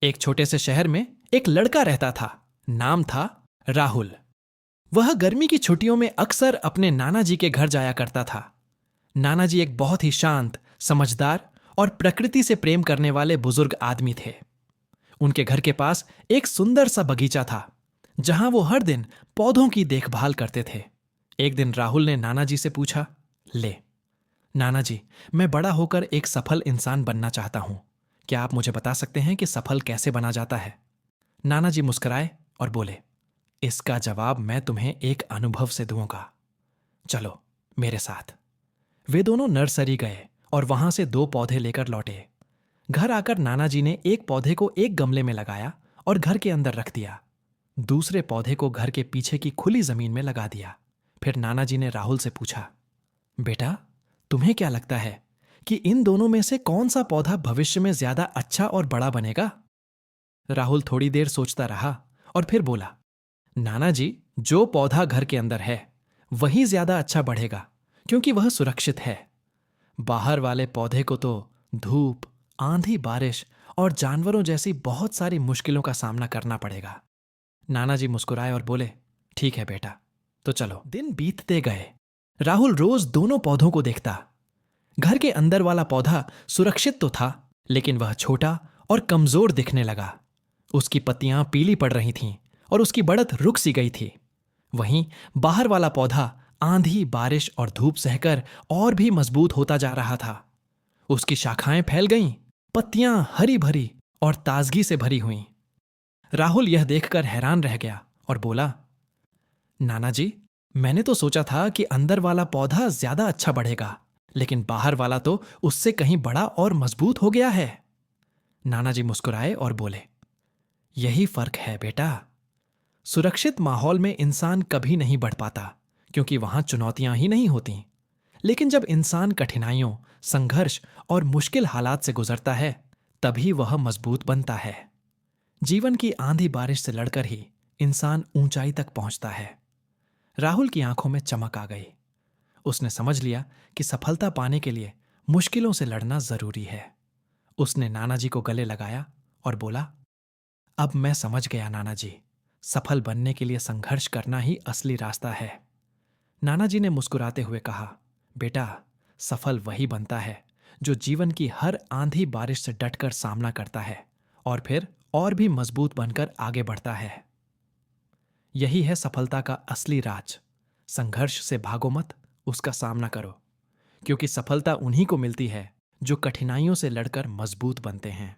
एक छोटे से शहर में एक लड़का रहता था। नाम था राहुल। वह गर्मी की छुट्टियों में अक्सर अपने नाना जी के घर जाया करता था। नाना जी एक बहुत ही शांत, समझदार और प्रकृति से प्रेम करने वाले बुजुर्ग आदमी थे। उनके घर के पास एक सुंदर सा बगीचा था, जहां वो हर दिन पौधों की देखभाल करते थे। एक दिन राहुल ने नाना जी से पूछा, ले नाना जी, मैं बड़ा होकर एक सफल इंसान बनना चाहता हूं। क्या आप मुझे बता सकते हैं कि सफल कैसे बना जाता है? नाना जी मुस्कुराए और बोले, इसका जवाब मैं तुम्हें एक अनुभव से दूंगा। चलो मेरे साथ। वे दोनों नर्सरी गए और वहां से 2 पौधे लेकर लौटे। घर आकर नाना जी ने एक पौधे को एक गमले में लगाया और घर के अंदर रख दिया। दूसरे पौधे को घर के पीछे की खुली जमीन में लगा दिया। फिर नाना जी ने राहुल से पूछा, बेटा, तुम्हें क्या लगता है कि इन दोनों में से कौन सा पौधा भविष्य में ज्यादा अच्छा और बड़ा बनेगा? राहुल थोड़ी देर सोचता रहा और फिर बोला, नाना जी, जो पौधा घर के अंदर है वही ज्यादा अच्छा बढ़ेगा, क्योंकि वह सुरक्षित है। बाहर वाले पौधे को तो धूप, आंधी, बारिश और जानवरों जैसी बहुत सारी मुश्किलों का सामना करना पड़ेगा। नाना जी मुस्कुराए और बोले, ठीक है बेटा, तो चलो। दिन बीतते गए। राहुल रोज दोनों पौधों को देखता। घर के अंदर वाला पौधा सुरक्षित तो था, लेकिन वह छोटा और कमजोर दिखने लगा। उसकी पत्तियां पीली पड़ रही थीं और उसकी बढ़त रुक सी गई थी। वहीं बाहर वाला पौधा आंधी, बारिश और धूप सहकर और भी मजबूत होता जा रहा था। उसकी शाखाएं फैल गईं, पत्तियां हरी भरी और ताजगी से भरी हुईं। राहुल यह देखकर हैरान रह गया और बोला, नाना जी, मैंने तो सोचा था कि अंदर वाला पौधा ज्यादा अच्छा बढ़ेगा, लेकिन बाहर वाला तो उससे कहीं बड़ा और मजबूत हो गया है। नाना जी मुस्कुराए और बोले, यही फर्क है बेटा। सुरक्षित माहौल में इंसान कभी नहीं बढ़ पाता, क्योंकि वहां चुनौतियां ही नहीं होती। लेकिन जब इंसान कठिनाइयों, संघर्ष और मुश्किल हालात से गुजरता है, तभी वह मजबूत बनता है। जीवन की आंधी बारिश से लड़कर ही इंसान ऊंचाई तक पहुंचता है। राहुल की आंखों में चमक आ गई। उसने समझ लिया कि सफलता पाने के लिए मुश्किलों से लड़ना जरूरी है। उसने नाना जी को गले लगाया और बोला, अब मैं समझ गया नाना जी, सफल बनने के लिए संघर्ष करना ही असली रास्ता है। नाना जी ने मुस्कुराते हुए कहा, बेटा, सफल वही बनता है जो जीवन की हर आंधी बारिश से डटकर सामना करता है और फिर और भी मजबूत बनकर आगे बढ़ता है। यही है सफलता का असली राज। संघर्ष से भागो मत, उसका सामना करो, क्योंकि सफलता उन्हीं को मिलती है जो कठिनाइयों से लड़कर मजबूत बनते हैं।